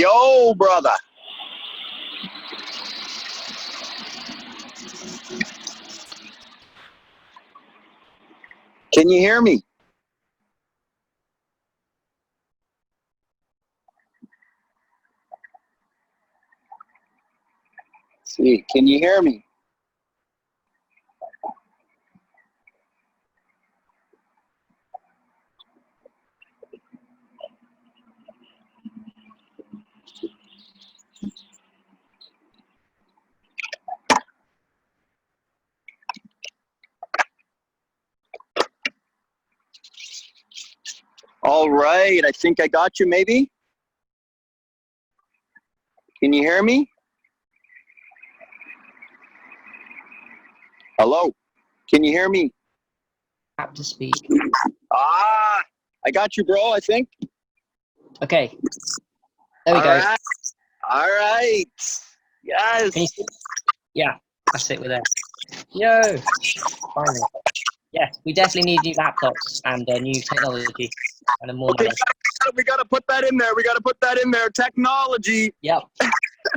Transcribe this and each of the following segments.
Yo, brother. Can you hear me? Let's see, can you hear me? All right, I think I got you, maybe. Can you hear me? Hello, can you hear me? Tap to speak. Ah, I got you, bro, I think. Okay. There we go. Right. All right. Yes. Can you see? Yeah, that's it. We're there. Yo. Finally. Yes, we definitely need new laptops and new technology and more money. We got to put that in there. We got to put that in there. Technology. Yep.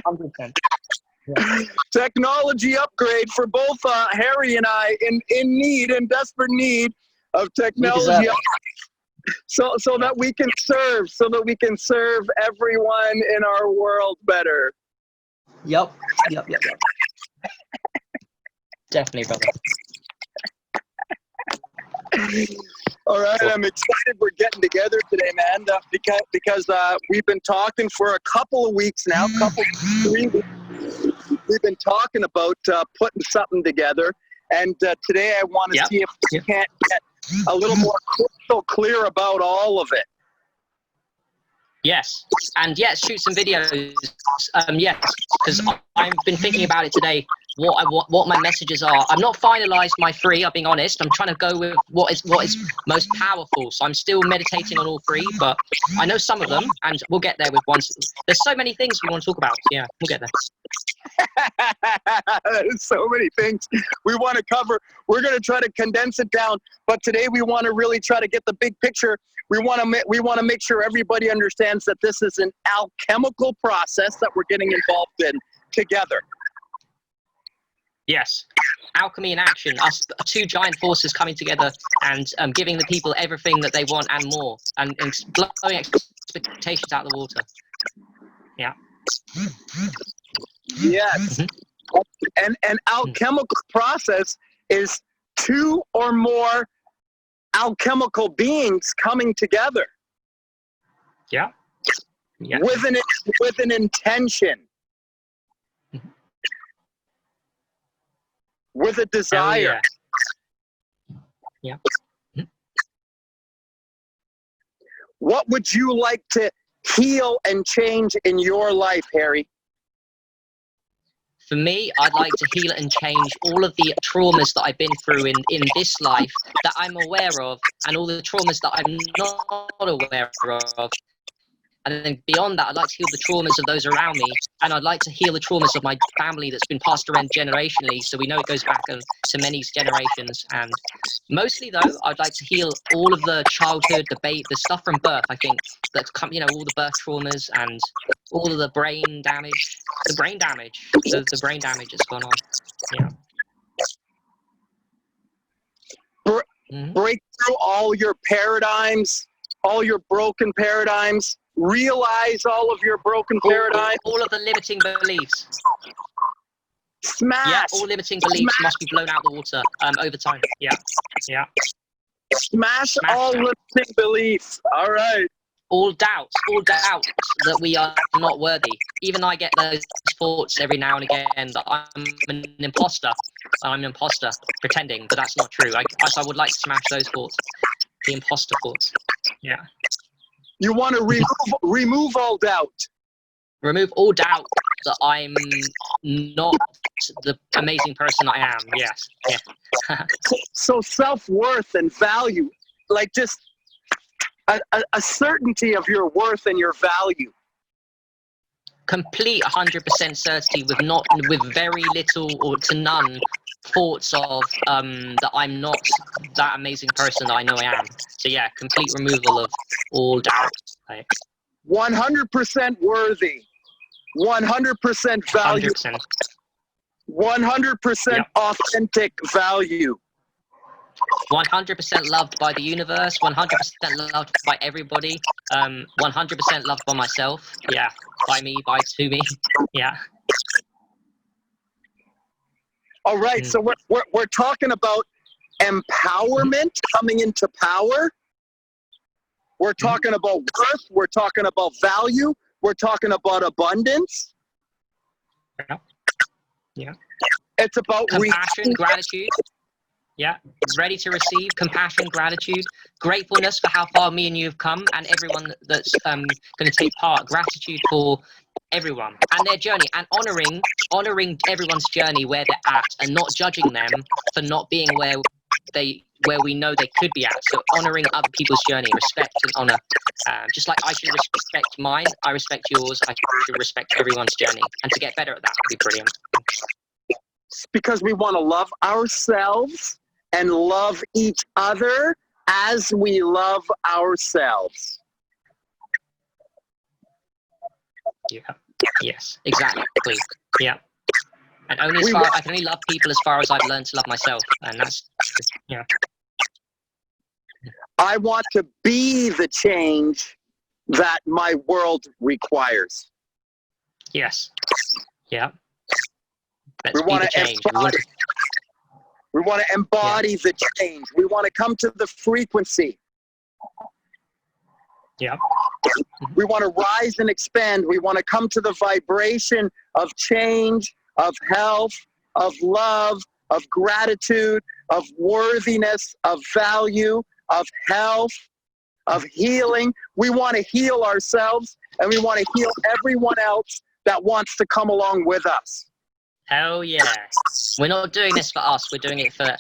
100%. Yeah. Technology upgrade for both Harry and I in desperate need of technology. So that we can serve everyone in our world better. Yep. Definitely, brother. All right, I'm excited we're getting together today, man, because we've been talking for a couple of weeks now, 3 weeks. We've been talking about putting something together, and today I want to see if we can't get a little more crystal clear about all of it. Yes, and yes, shoot some videos. Yes, because I've been thinking about it today. What my messages are. I'm not finalized my 3. I'm being honest. I'm trying to go with what is most powerful. So I'm still meditating on all 3, but I know some of them, and we'll get there with one. There's so many things we want to talk about. Yeah, we'll get there. There's so many things we want to cover. We're going to try to condense it down, but today we want to really try to get the big picture. We want to make sure everybody understands that this is an alchemical process that we're getting involved in together. Yes, alchemy in action. Us 2 giant forces coming together and giving the people everything that they want and more, and blowing expectations out of the water. Yeah. Yes. And an alchemical process is 2 or more alchemical beings coming together. Yeah. With an intention. With a desire. Yeah. What would you like to heal and change in your life, Harry? For me, I'd like to heal and change all of the traumas that I've been through in this life that I'm aware of, and all the traumas that I'm not aware of. And then beyond that, I'd like to heal the traumas of those around me, and I'd like to heal the traumas of my family that's been passed around generationally, so we know it goes back to many generations. And mostly, though, I'd like to heal all of the childhood, the stuff from birth, I think, that's come, all the birth traumas and all of the brain damage. The brain damage that's gone on. Yeah. Break through all your paradigms, all your broken paradigms. Realize all of your broken paradigms. All of the limiting beliefs. Smash. Yeah, all limiting beliefs must be blown out the water over time. Yeah. Smash all limiting beliefs. All right. All doubts that we are not worthy. Even I get those thoughts every now and again that I'm an imposter. I'm an imposter, pretending, but that's not true. I would like to smash those thoughts, the imposter thoughts. Yeah. You want to remove all doubt. Remove all doubt that I'm not the amazing person I am. Yes. Yeah. So self-worth and value, like just a certainty of your worth and your value. Complete 100% certainty with very little or to none thoughts of that I'm not that amazing person that I know I am. So yeah, complete removal of all doubt. Right? 100% worthy, 100% value, 100%. 100% Yep. authentic value. 100% loved by the universe, 100% loved by everybody, 100% loved by myself. Yeah, by me, to me. Yeah. All right, so we're talking about empowerment, coming into power. We're talking about worth. We're talking about value. We're talking about abundance. Yeah. Yeah. It's about Compassion, gratitude. Yeah, ready to receive, compassion, gratitude, gratefulness for how far me and you have come, and everyone that's going to take part. Gratitude for everyone and their journey, and honoring everyone's journey where they're at, and not judging them for not being where we know they could be at. So honoring other people's journey, respect and honor. Just like I should respect mine, I respect yours. I should respect everyone's journey, and to get better at that would be brilliant. Because we want to love ourselves and love each other as we love ourselves. Yeah. Yes, exactly. Yeah. And only I can only love people as far as I've learned to love myself, and that's yeah. I want to be the change that my world requires. Yes. Yeah. We want to embody the change. We want to come to the frequency. Yeah. We want to rise and expand. We want to come to the vibration of change, of health, of love, of gratitude, of worthiness, of value, of health, of healing. We want to heal ourselves, and we want to heal everyone else that wants to come along with us. Hell yeah. We're not doing this for us. We're doing it for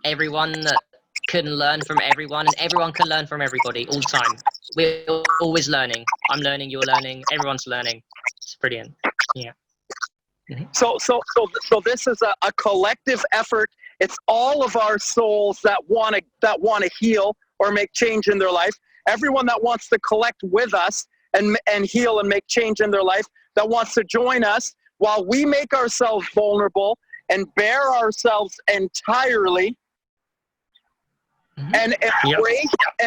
everyone that can learn from everyone, and everyone can learn from everybody all the time. We're always learning. I'm learning, you're learning, everyone's learning. It's brilliant. Yeah. Mm-hmm. So this is a collective effort. It's all of our souls that want to heal or make change in their life. Everyone that wants to collect with us and heal and make change in their life, that wants to join us while we make ourselves vulnerable and bare ourselves entirely, and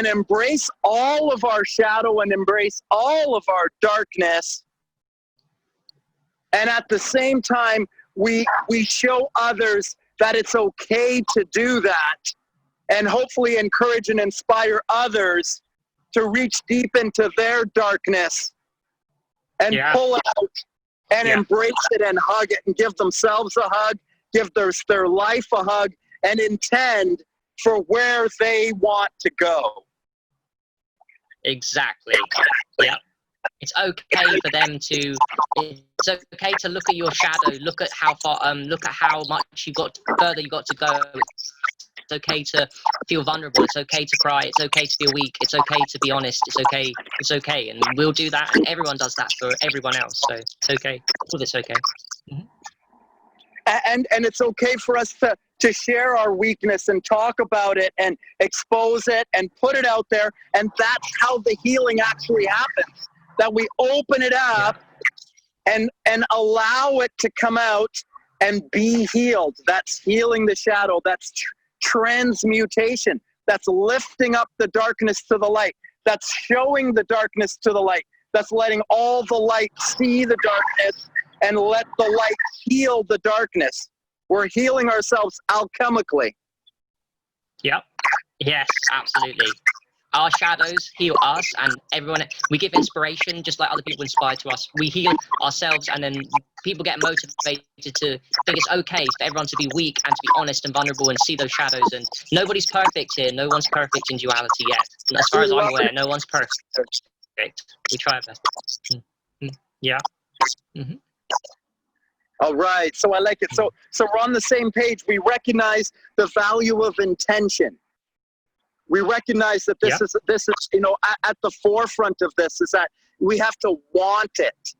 embrace all of our shadow and embrace all of our darkness. And at the same time, we show others that it's okay to do that, and hopefully encourage and inspire others to reach deep into their darkness and pull it out and embrace it and hug it and give themselves a hug, give their life a hug, and intend for where they want to go. Exactly. Yeah. It's okay for them to. It's okay to look at your shadow. Look at how far. Look at how much further you got to go. It's okay to feel vulnerable. It's okay to cry. It's okay to feel weak. It's okay to be honest. It's okay. It's okay, and we'll do that. And everyone does that for everyone else. So it's okay. All this okay. Mm-hmm. And it's okay for us to share our weakness and talk about it and expose it and put it out there. And that's how the healing actually happens. That we open it up and allow it to come out and be healed. That's healing the shadow. That's transmutation. That's lifting up the darkness to the light. That's showing the darkness to the light. That's letting all the light see the darkness and let the light heal the darkness. We're healing ourselves alchemically. Yep. Yes, absolutely. Our shadows heal us, and everyone. We give inspiration, just like other people inspire to us. We heal ourselves, and then people get motivated to think it's okay for everyone to be weak and to be honest and vulnerable and see those shadows. And nobody's perfect here. No one's perfect in duality yet. And as far as I'm aware, no one's perfect. We try our best. Mm-hmm. Yeah. Mm-hmm. All right. So I like it. So we're on the same page. We recognize the value of intention. We recognize that this is at the forefront of this is that we have to want it.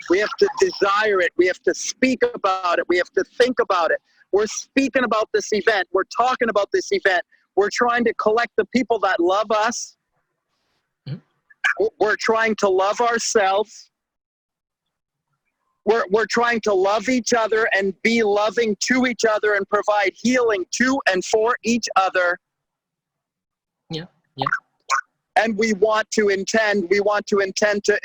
We have to desire it. We have to speak about it. We have to think about it. We're speaking about this event. We're talking about this event. We're trying to collect the people that love us We're trying to love ourselves. We're trying to love each other and be loving to each other and provide healing to and for each other. Yeah, yeah. And we want to intend to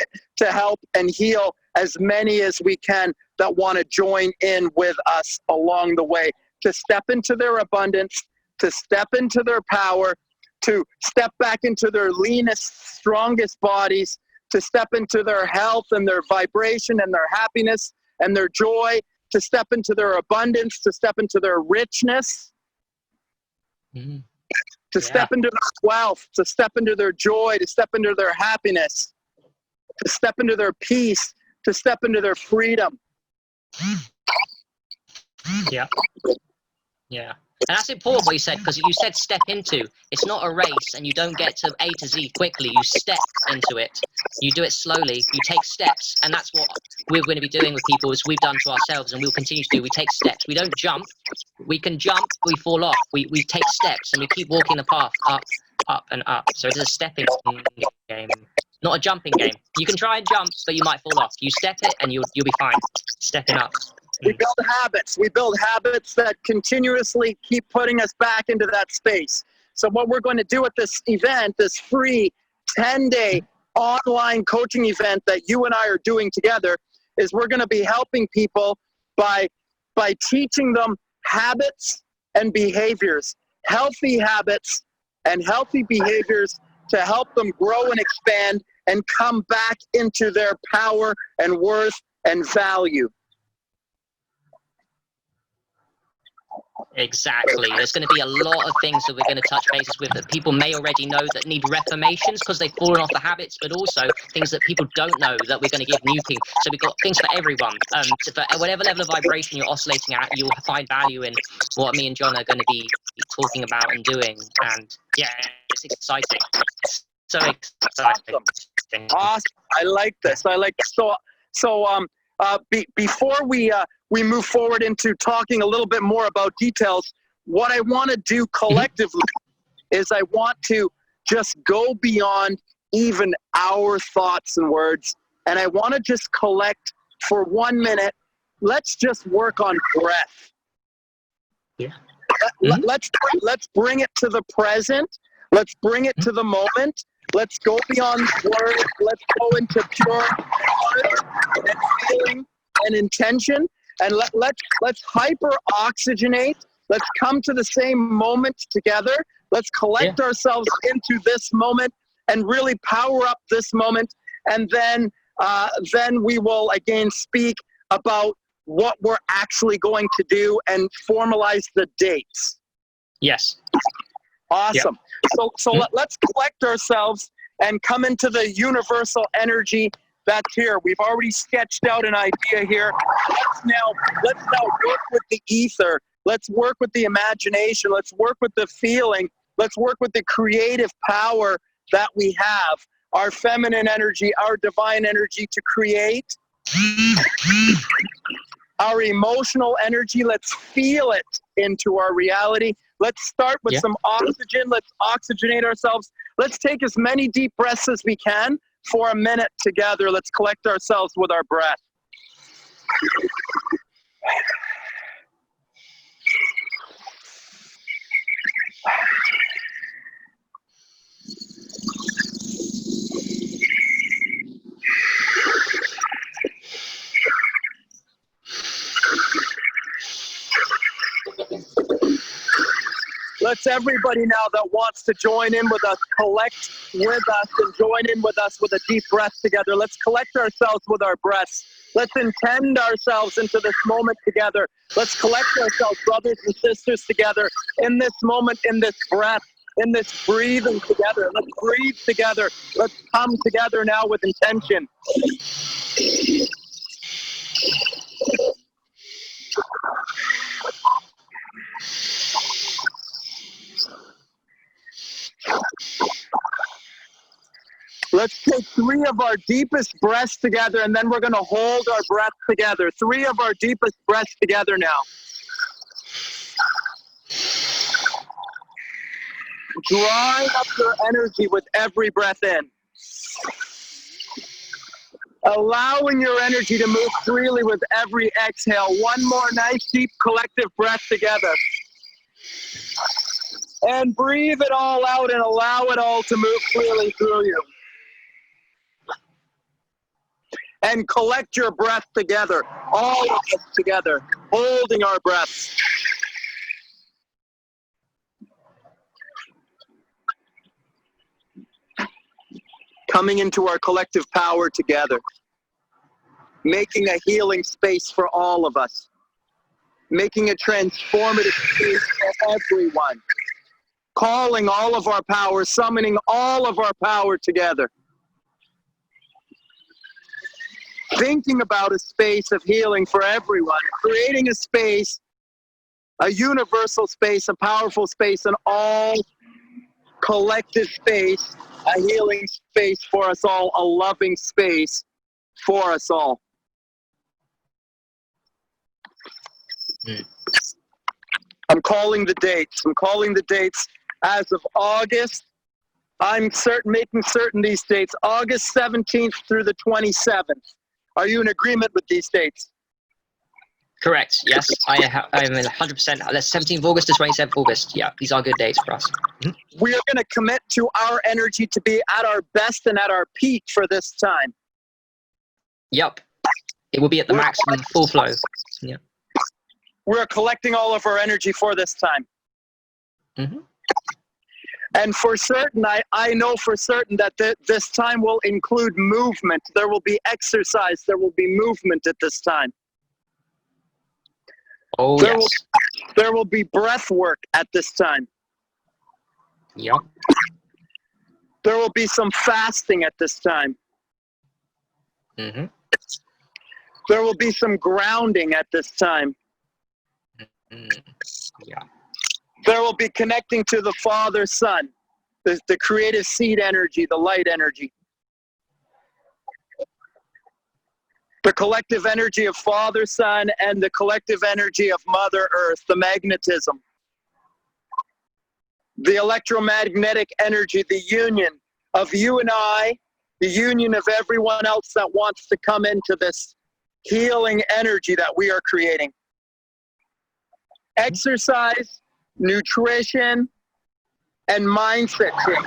help and heal as many as we can that want to join in with us along the way, to step into their abundance, to step into their power, to step back into their leanest, strongest bodies, to step into their health and their vibration and their happiness and their joy, to step into their abundance, to step into their richness, to step into their wealth, to step into their joy, to step into their happiness, to step into their peace, to step into their freedom. Yeah. Yeah. And that's important what you said, because you said step into. It's not a race, and you don't get to A to Z quickly. You step into it. You do it slowly. You take steps, and that's what we're going to be doing with people, as we've done to ourselves, and we'll continue to do. We take steps. We don't jump. We can jump, we fall off. We take steps, and we keep walking the path up, up, and up. So it is a stepping game, not a jumping game. You can try and jump, but you might fall off. You step it, and you'll be fine. Stepping up. We build habits. We build habits that continuously keep putting us back into that space. So what we're going to do at this event, this free 10-day online coaching event that you and I are doing together, is we're going to be helping people by teaching them habits and behaviors, healthy habits and healthy behaviors, to help them grow and expand and come back into their power and worth and value. Exactly. There's going to be a lot of things that we're going to touch bases with that people may already know that need reformations because they've fallen off the habits, but also things that people don't know that we're going to give new things. So we've got things for everyone. So for whatever level of vibration you're oscillating at, you'll find value in what me and John are going to be talking about and doing. And yeah, it's exciting. It's so exciting. Awesome. I like this. Before we move forward into talking a little bit more about details, what I want to do collectively is I want to just go beyond even our thoughts and words, and I want to just collect for 1 minute. Let's just work on breath. Yeah. Let's bring it to the present. Let's bring it to the moment. Let's go beyond words. Let's go into pure heart and feeling and intention. And let's hyper oxygenate. Let's come to the same moment together. Let's collect ourselves into this moment and really power up this moment. And then we will again speak about what we're actually going to do and formalize the dates. Yes. Awesome. So let's collect ourselves and come into the universal energy that's here. We've already sketched out an idea here. Let's now work with the ether. Let's work with the imagination. Let's work with the feeling. Let's work with the creative power that we have, our feminine energy, our divine energy to create. Our emotional energy, let's feel it into our reality. Let's start with some oxygen. Let's oxygenate ourselves. Let's take as many deep breaths as we can for a minute together. Let's collect ourselves with our breath. Let's everybody now that wants to join in with us, collect with us and join in with us with a deep breath together. Let's collect ourselves with our breaths. Let's intend ourselves into this moment together. Let's collect ourselves, brothers and sisters, together in this moment, in this breath, in this breathing together. Let's breathe together. Let's come together now with intention. Let's take 3 of our deepest breaths together, and then we're going to hold our breath together. 3 of our deepest breaths together now. Drawing up your energy with every breath in. Allowing your energy to move freely with every exhale. One more nice deep collective breath together. And breathe it all out and allow it all to move freely through you. And collect your breath together, all of us together, holding our breaths. Coming into our collective power together. Making a healing space for all of us. Making a transformative space for everyone. Calling all of our power, summoning all of our power together. Thinking about a space of healing for everyone, creating a space, a universal space, a powerful space, an all collective space, a healing space for us all, a loving space for us all. I'm calling the dates. I'm calling the dates as of August. I'm making certain these dates, August 17th through the 27th. Are you in agreement with these dates? Correct. Yes, I'm 100%. That's 17th August to 27th August. Yeah, these are good dates for us. We are going to commit to our energy to be at our best and at our peak for this time. Yep. It will be at the maximum full flow. Yeah. We're collecting all of our energy for this time. Mm-hmm. And for certain, I know for certain that this time will include movement. There will be exercise. There will be movement at this time. Oh, yes. There will be breath work at this time. Yep. There will be some fasting at this time. Mm-hmm. There will be some grounding at this time. Mm-hmm. Yeah. There will be connecting to the Father, Son, the creative seed energy, the light energy. The collective energy of Father, Son, and the collective energy of Mother Earth, the magnetism. The electromagnetic energy, the union of you and I, the union of everyone else that wants to come into this healing energy that we are creating. Exercise, nutrition, and mindset change.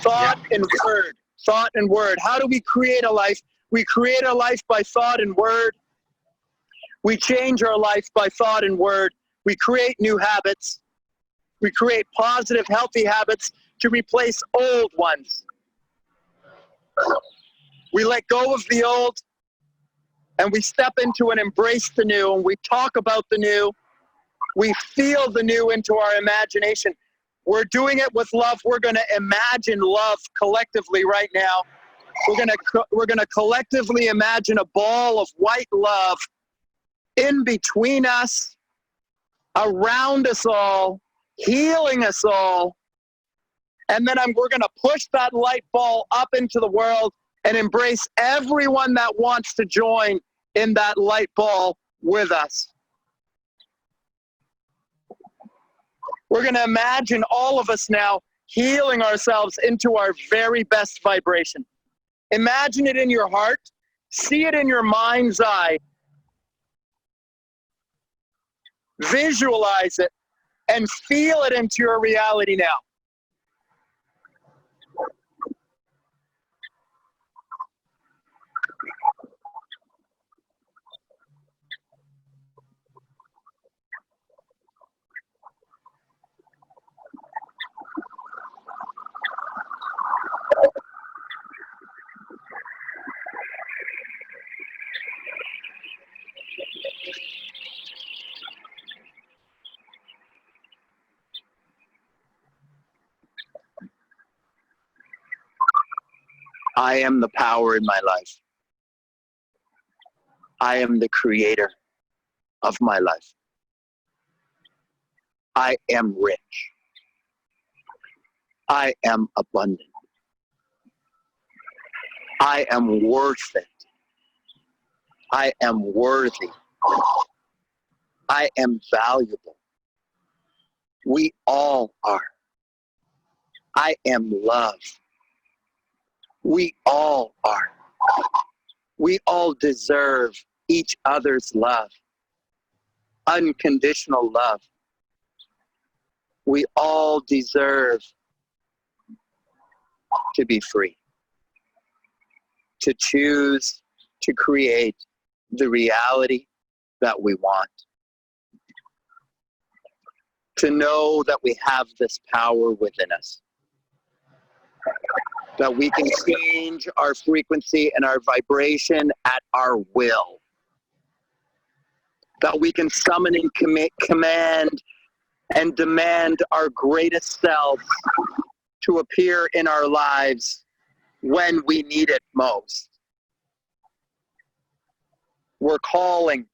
Thought and word. Thought and word. How do we create a life? We create a life by thought and word. We change our life by thought and word. We create new habits. We create positive, healthy habits to replace old ones. We let go of the old and we step into and embrace the new, and we talk about the new. We feel the new into our imagination. We're doing it with love. We're going to imagine love collectively right now. We're going to collectively imagine a ball of white love in between us, around us all, healing us all. And then we're going to push that light ball up into the world and embrace everyone that wants to join in that light ball with us. We're going to imagine all of us now healing ourselves into our very best vibration. Imagine it in your heart. See it in your mind's eye. Visualize it and feel it into your reality now. I am the power in my life. I am the creator of my life. I am rich. I am abundant. I am worth it. I am worthy. I am valuable. We all are. I am love. We all are. We all deserve each other's love, unconditional love. We all deserve to be free, to choose to create the reality that we want, to know that we have this power within us, that we can change our frequency and our vibration at our will, that we can summon and command and demand our greatest self to appear in our lives when we need it most. We're calling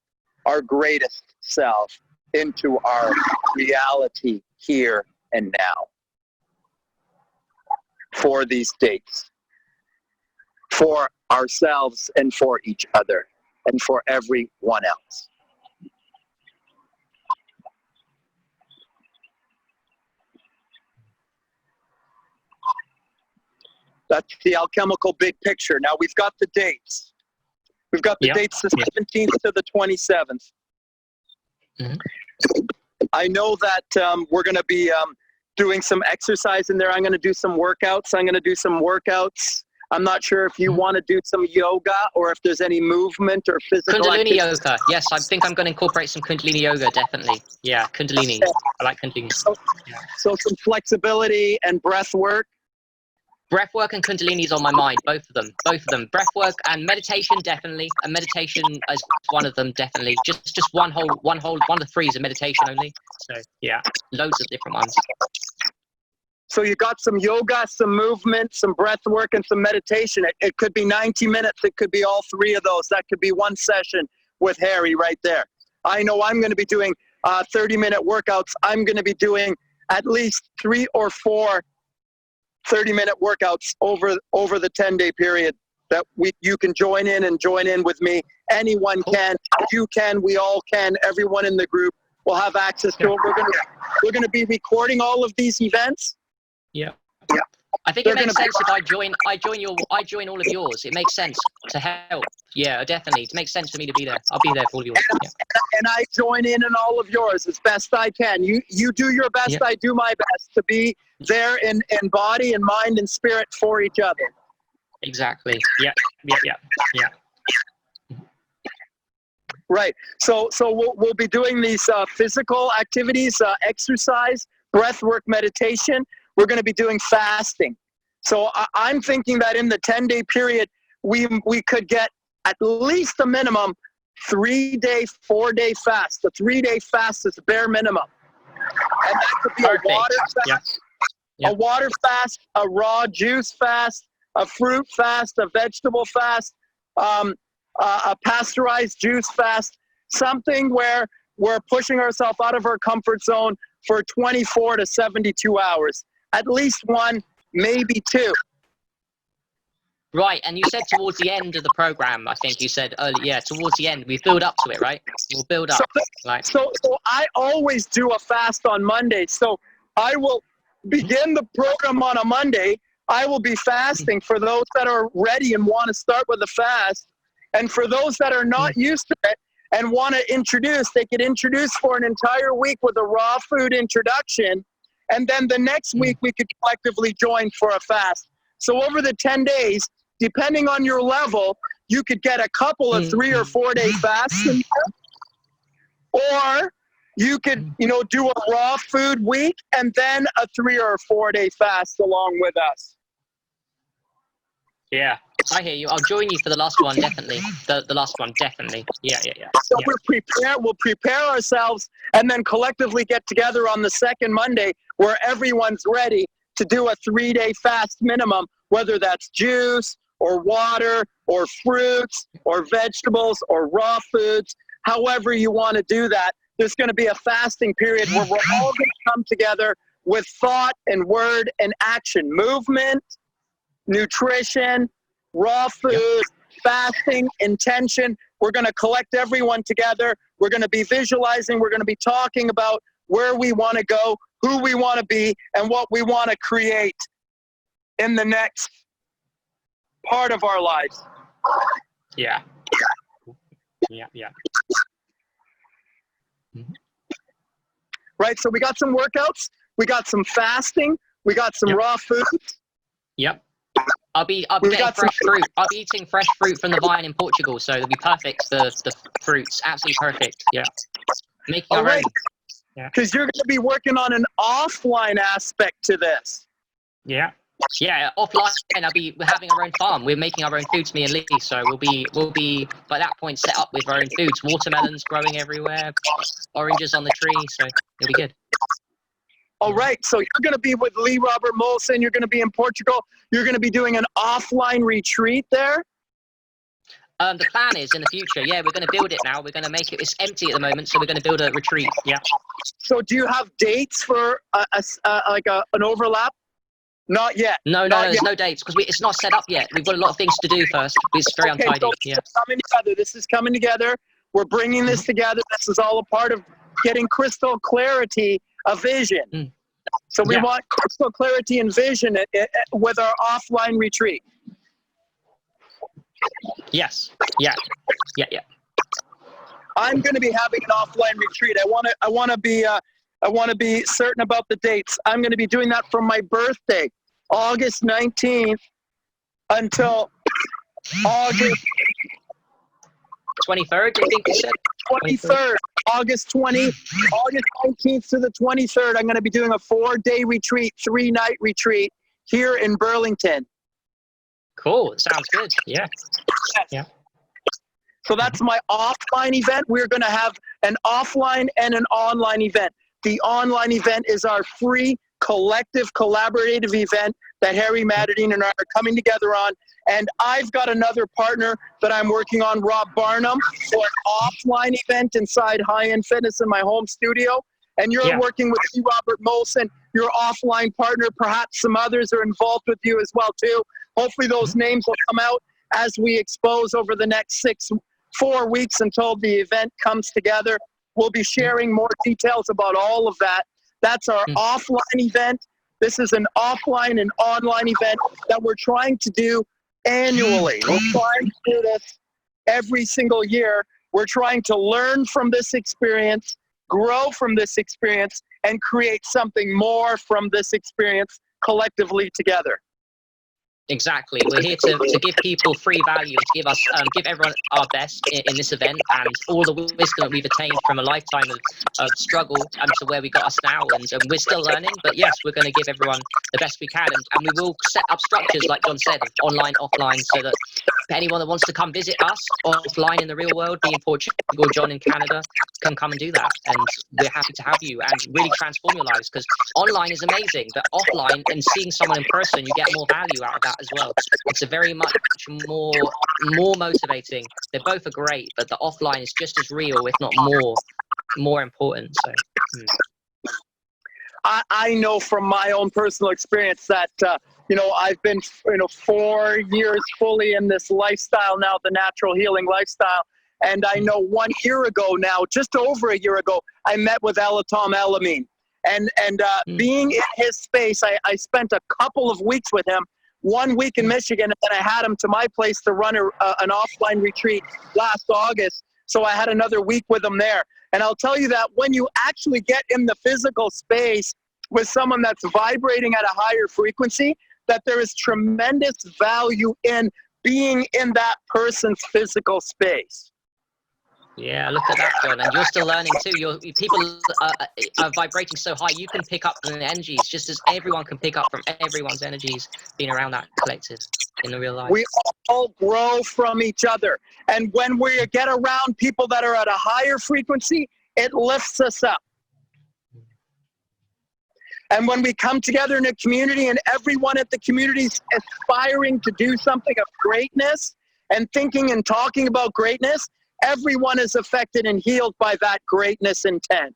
our greatest self into our reality here and now for these dates, for ourselves and for each other and for everyone else. That's the alchemical big picture. Now we've got the dates. We've got the dates the 17th to the 27th. Mm-hmm. I know that we're going to be doing some exercise in there. I'm going to do some workouts. I'm not sure if you want to do some yoga or if there's any movement or physical Kundalini yoga. Yes, I think I'm going to incorporate some Kundalini yoga, definitely. Yeah, Kundalini. I like Kundalini. So some flexibility and breath work. Breath work and Kundalini is on my mind, both of them. Breath work and meditation, definitely. And meditation is one of them, definitely. Just one of the three is a meditation only. So yeah, loads of different ones. So you got some yoga, some movement, some breath work, and some meditation. It could be 90 minutes. It could be all three of those. That could be one session with Harry right there. I know I'm going to be doing 30-minute workouts. I'm going to be doing at least 3 or 4 30-minute workouts over the 10-day period that you can join in with me. Anyone can. You can. We all can. Everyone in the group will have access to it. We're going to be recording all of these events. Yeah. I think it makes sense if I join all of yours. It makes sense to help. Yeah, definitely. It makes sense for me to be there. I'll be there for all yours. Yeah. And I join in all of yours as best I can. You do your best. Yeah. I do my best to be there in body and mind and spirit for each other. Exactly. Yeah. Right. So we'll be doing these physical activities, exercise, breath work, meditation. We're going to be doing fasting. So I'm thinking that in the 10-day period, we could get at least a minimum 3-day, 4-day fast. The 3-day fast is the bare minimum. And that could be a water fast, a water fast, a raw juice fast, a fruit fast, a vegetable fast, a pasteurized juice fast, something where we're pushing ourselves out of our comfort zone for 24 to 72 hours. At least 1, maybe 2. Right, and you said towards the end of the program, I think you said earlier, towards the end, we build up to it, right? We'll build up. So I always do a fast on Monday. So I will begin the program on a Monday. I will be fasting for those that are ready and want to start with a fast. And for those that are not used to it and want to introduce, they could introduce for an entire week with a raw food introduction. And then the next week, we could collectively join for a fast. So over the 10 days, depending on your level, you could get a couple of 3 or 4-day fasts. Or you could, do a raw food week and then a 3 or 4-day fast along with us. Yeah, I hear you. I'll join you for the last one, definitely. The last one, definitely. Yeah. So we'll prepare ourselves and then collectively get together on the second Monday where everyone's ready to do a 3-day fast minimum, whether that's juice or water or fruits or vegetables or raw foods, however you want to do that. There's going to be a fasting period where we're all going to come together with thought and word and action, movement, nutrition, raw food, fasting, intention. We're going to collect everyone together. We're going to be visualizing. We're going to be talking about where we want to go, who we want to be, and what we want to create in the next part of our lives. Yeah. Yeah, yeah. Right, so we got some workouts, we got some fasting, we got some raw food. Yep. I'll be getting fresh fruit. I'll be eating fresh fruit from the vine in Portugal, so it'll be perfect. The fruits, absolutely perfect. Yeah. Making our own. Yeah. Because you're going to be working on an offline aspect to this. Yeah. Yeah, offline, we're having our own farm. We're making our own foods, me and Lee. So we'll be by that point set up with our own foods. Watermelons growing everywhere, oranges on the tree. So it'll be good. All right, so you're going to be with Lee Robert Molson. You're going to be in Portugal. You're going to be doing an offline retreat there. The plan is in the future. Yeah, we're going to build it now. We're going to make it. It's empty at the moment, so we're going to build a retreat. Yeah. So do you have dates for an overlap? Not yet. No, there's no dates because it's not set up yet. We've got a lot of things to do first. It's very untidy. So yeah. Coming together. This is coming together. We're bringing this together. This is all a part of getting crystal clarity of vision. So we want crystal clarity and vision with our offline retreat. Yes. Yeah. I'm going to be having an offline retreat. I want to be certain about the dates. I'm going to be doing that from my birthday, August 19th, until August 23rd. I think you said 23rd. August 19th to the 23rd. I'm going to be doing a 4-day retreat, 3-night retreat here in Burlington. Cool. Sounds good. Yeah. Yes. Yeah. So that's my offline event. We're going to have an offline and an online event. The online event is our free collective collaborative event that Harry Matterdine and I are coming together on. And I've got another partner that I'm working on, Rob Barnum, for an offline event inside High End Fitness in my home studio. And you're working with Lee Robert Molson, your offline partner. Perhaps some others are involved with you as well, too. Hopefully those names will come out as we expose over the next 4 weeks until the event comes together. We'll be sharing more details about all of that. That's our offline event. This is an offline and online event that we're trying to do annually. We're trying to do this every single year. We're trying to learn from this experience, grow from this experience, and create something more from this experience collectively together. Exactly. We're here to give people free value, to give everyone our best in this event, and all the wisdom that we've attained from a lifetime of struggle to where we got us now. And we're still learning, but yes, we're going to give everyone the best we can. And we will set up structures, like John said, of online, offline, so that anyone that wants to come visit us offline in the real world, be in Portugal, John in Canada, can come and do that. And we're happy to have you and really transform your lives, because online is amazing, but offline and seeing someone in person, you get more value out of that as well. It's a very much more motivating. They both are great, but the offline is just as real, if not more important. So I know from my own personal experience that I've been 4 years fully in this lifestyle now, the natural healing lifestyle. And I know 1 year ago now, just over a year ago, I met with Tom Elamine. And being in his space, I spent a couple of weeks with him, 1 week in Michigan, and then I had him to my place to run an offline retreat last August. So I had another week with him there. And I'll tell you that when you actually get in the physical space with someone that's vibrating at a higher frequency, that there is tremendous value in being in that person's physical space. Yeah, look at that, John. And you're still learning too. People are vibrating so high, you can pick up the energies just as everyone can pick up from everyone's energies being around that collective in the real life. We all grow from each other. And when we get around people that are at a higher frequency, it lifts us up. And when we come together in a community and everyone at the community is aspiring to do something of greatness and thinking and talking about greatness, everyone is affected and healed by that greatness intent.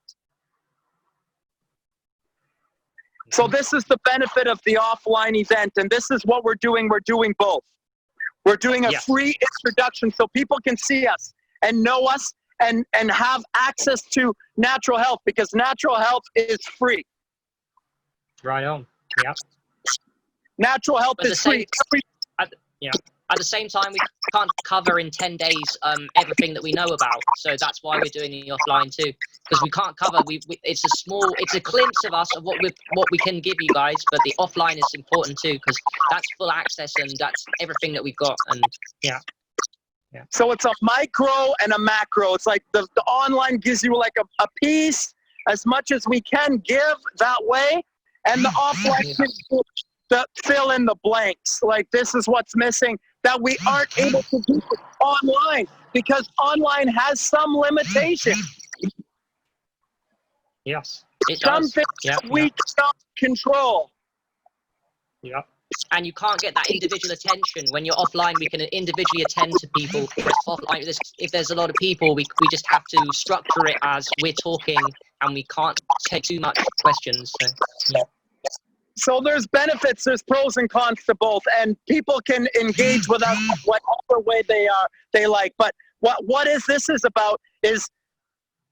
So this is the benefit of the offline event, and this is what we're doing. We're doing both. We're doing a free introduction so people can see us and know us and have access to natural health, because natural health is free. Right on. Yeah. Natural health is free. at the same time, we can't cover in 10 days everything that we know about. So that's why we're doing the offline too, because we can't cover. It's a glimpse of us of what we can give you guys. But the offline is important too, because that's full access and that's everything that we've got. And yeah. So it's a micro and a macro. It's like the online gives you like a piece, as much as we can give that way, and the offline gives you the fill in the blanks. Like, this is what's missing that we aren't able to do online, because online has some limitation. Yes, it Some does. things we cannot control. Yeah. And you can't get that individual attention. When you're offline, we can individually attend to people. Whereas offline, if there's a lot of people, we just have to structure it as we're talking, and we can't take too much questions. So, yeah. So there's benefits, there's pros and cons to both, and people can engage with us whatever way they like. But what this is about is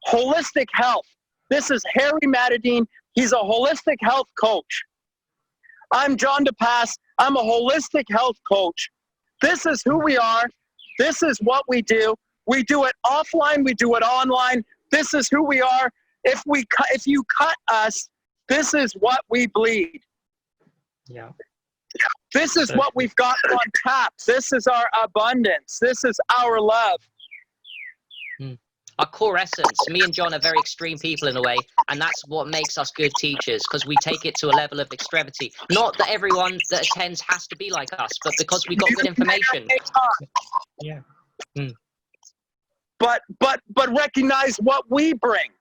holistic health. This is Harry Matadine. He's a holistic health coach. I'm John DePass. I'm a holistic health coach. This is who we are. This is what we do. We do it offline. We do it online. This is who we are. If you cut us, this is what we bleed. Yeah. This is what we've got on tap. This is our abundance. This is our love. Our core essence. Me and John are very extreme people in a way, and that's what makes us good teachers, because we take it to a level of extremity. Not that everyone that attends has to be like us, but because we got good information. Yeah. But recognize what we bring,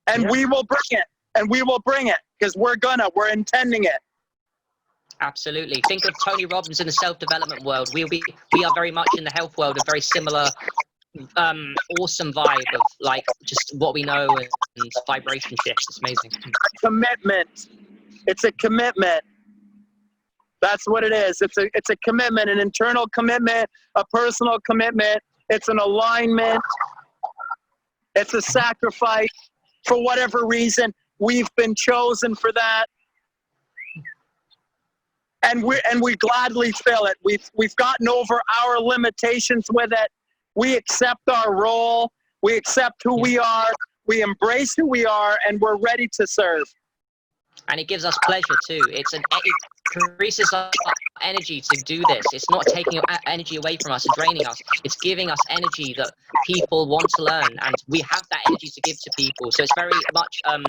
and we will bring it, and we will bring it, because we're intending it. Absolutely. Think of Tony Robbins in the self-development world. We are very much in the health world, a very similar awesome vibe of like just what we know and vibration shifts. It's amazing. Commitment. It's a commitment. That's what it is. It's a commitment, an internal commitment, a personal commitment. It's an alignment. It's a sacrifice. For whatever reason, we've been chosen for that. And we gladly fill it. We've gotten over our limitations with it. We accept our role. We accept who we are. We embrace who we are, and we're ready to serve. And it gives us pleasure too. It increases our energy to do this. It's not taking energy away from us and draining us. It's giving us energy that people want to learn, and we have that energy to give to people. So it's very much an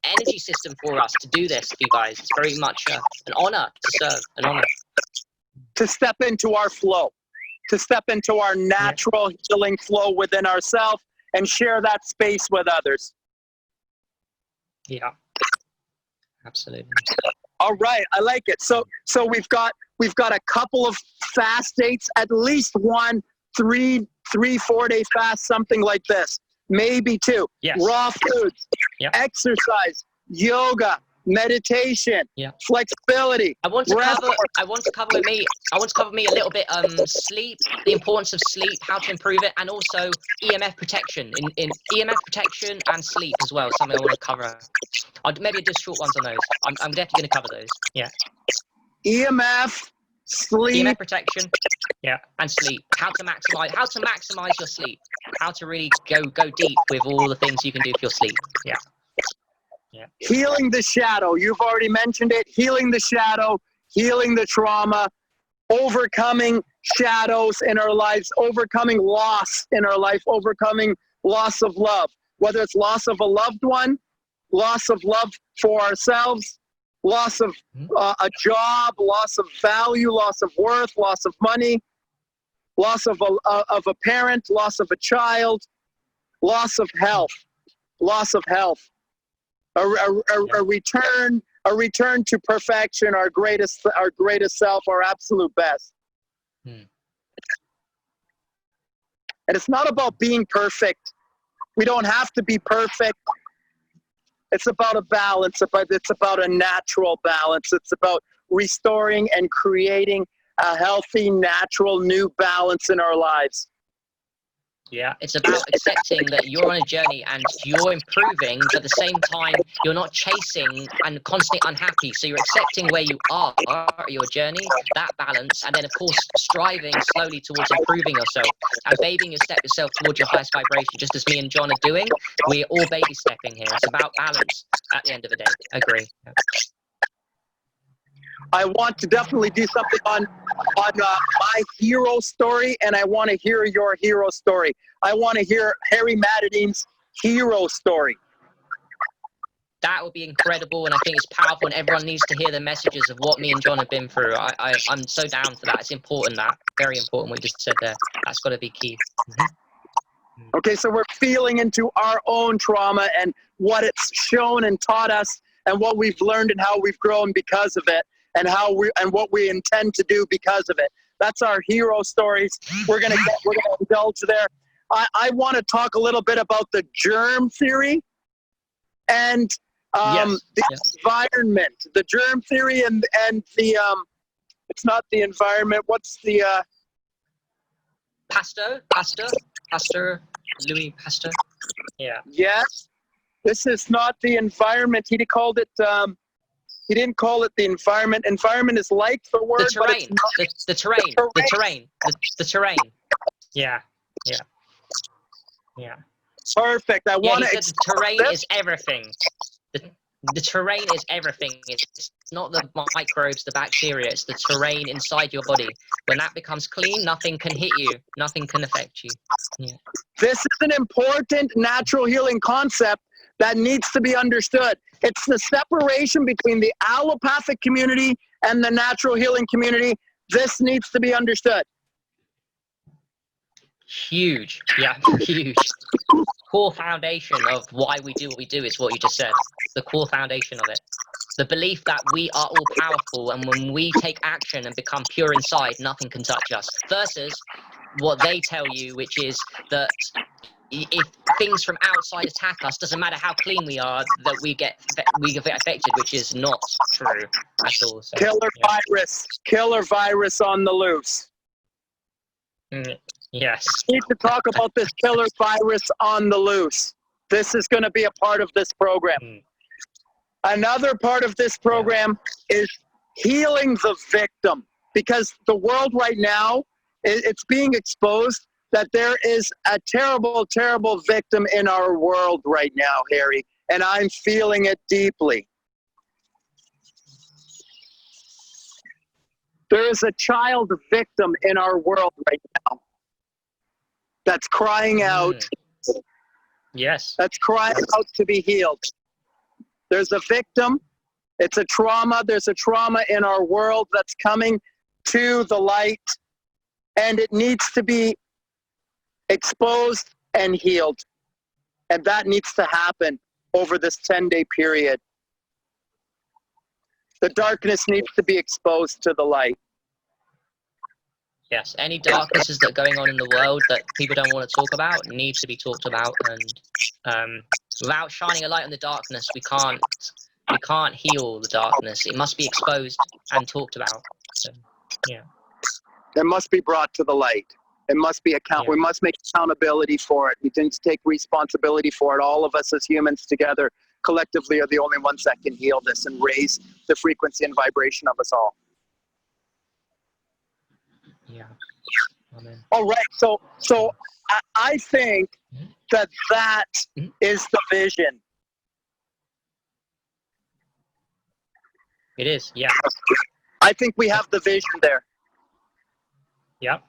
energy system for us to do this for you guys. It's very much an honor to serve, an honor. To step into our flow. To step into our natural healing flow within ourselves and share that space with others. Yeah, absolutely. All right, I like it. So we've got a couple of fast dates, at least 1, 3, 4-day fast, something like this, maybe 2. Yes. Raw foods, exercise, yoga, meditation, flexibility. I want to cover me a little bit sleep, the importance of sleep, how to improve it, and also EMF protection in EMF protection and sleep as well. Something I want to cover. Maybe just short ones on those. I'm definitely going to cover those. Yeah. EMF, sleep, EMF protection, and sleep. How to maximize your sleep. How to really go deep with all the things you can do for your sleep. Yeah. Yeah. Healing the shadow. You've already mentioned it. Healing the shadow, healing the trauma, overcoming shadows in our lives, overcoming loss in our life, overcoming loss of love, whether it's loss of a loved one, loss of love for ourselves, loss of a job, loss of value, loss of worth, loss of money, loss of a parent, loss of a child, loss of health, a return to perfection, our greatest self, our absolute best. And it's not about being perfect. We don't have to be perfect. It's about a balance. It's about a natural balance. It's about restoring and creating a healthy, natural, new balance in our lives. Yeah, it's about accepting that you're on a journey and you're improving, but at the same time, you're not chasing and constantly unhappy. So you're accepting where you are, your journey, that balance, and then, of course, striving slowly towards improving yourself and babying yourself towards your highest vibration, just as me and John are doing. We're all baby stepping here. It's about balance at the end of the day. Agree. Yeah. I want to definitely do something on my hero story, and I want to hear your hero story. I want to hear Harry Matadine's hero story. That would be incredible, and I think it's powerful, and everyone needs to hear the messages of what me and John have been through. I'm so down for that. It's important, that. Very important what you just said there. That's got to be key. Okay, so we're feeling into our own trauma and what it's shown and taught us and what we've learned and how we've grown because of it and what we intend to do because of it. That's our hero stories. We're gonna indulge there. I want to talk a little bit about the germ theory and environment. The germ theory and the it's not the environment. What's the Pasteur, Louis Pasteur. Yeah. Yes. This is not the environment. He called it. He didn't call it the environment. Environment is like the word, the terrain. but it's not. The terrain. The terrain. The terrain. Yeah. Yeah. Yeah. Perfect. I want to. The terrain is everything. The terrain is everything. It's not the microbes, the bacteria. It's the terrain inside your body. When that becomes clean, nothing can hit you. Nothing can affect you. Yeah. This is an important natural healing concept that needs to be understood. It's the separation between the allopathic community and the natural healing community. This needs to be understood. Huge. Yeah, huge. Core foundation of why we do what we do is what you just said. The core foundation of it. The belief that we are all powerful, and when we take action and become pure inside, nothing can touch us. Versus what they tell you, which is that if things from outside attack us, doesn't matter how clean we are, that we get affected, which is not true at all. So, Killer virus on the loose. Yes. We need to talk about this killer virus on the loose. This is going to be a part of this program. Another part of this program is healing the victim, because the world right now, it's being exposed that there is a terrible, terrible victim in our world right now, Harry, and I'm feeling it deeply. There is a child victim in our world right now that's crying out. Yes. That's crying out to be healed. There's a victim. It's a trauma. There's a trauma in our world that's coming to the light, and it needs to be exposed and healed. And that needs to happen over this 10-day period. The darkness needs to be exposed to the light. Yes, any darknesses that are going on in the world that people don't want to talk about need to be talked about, and without shining a light on the darkness, we can't heal the darkness. It must be exposed and talked about. So, yeah. It must be brought to the light. It must be We must make accountability for it. We need to take responsibility for it. All of us as humans together, collectively, are the only ones that can heal this and raise the frequency and vibration of us all. Yeah. Amen. All right. So I think that is the vision. It is. Yeah. I think we have the vision there. Yeah.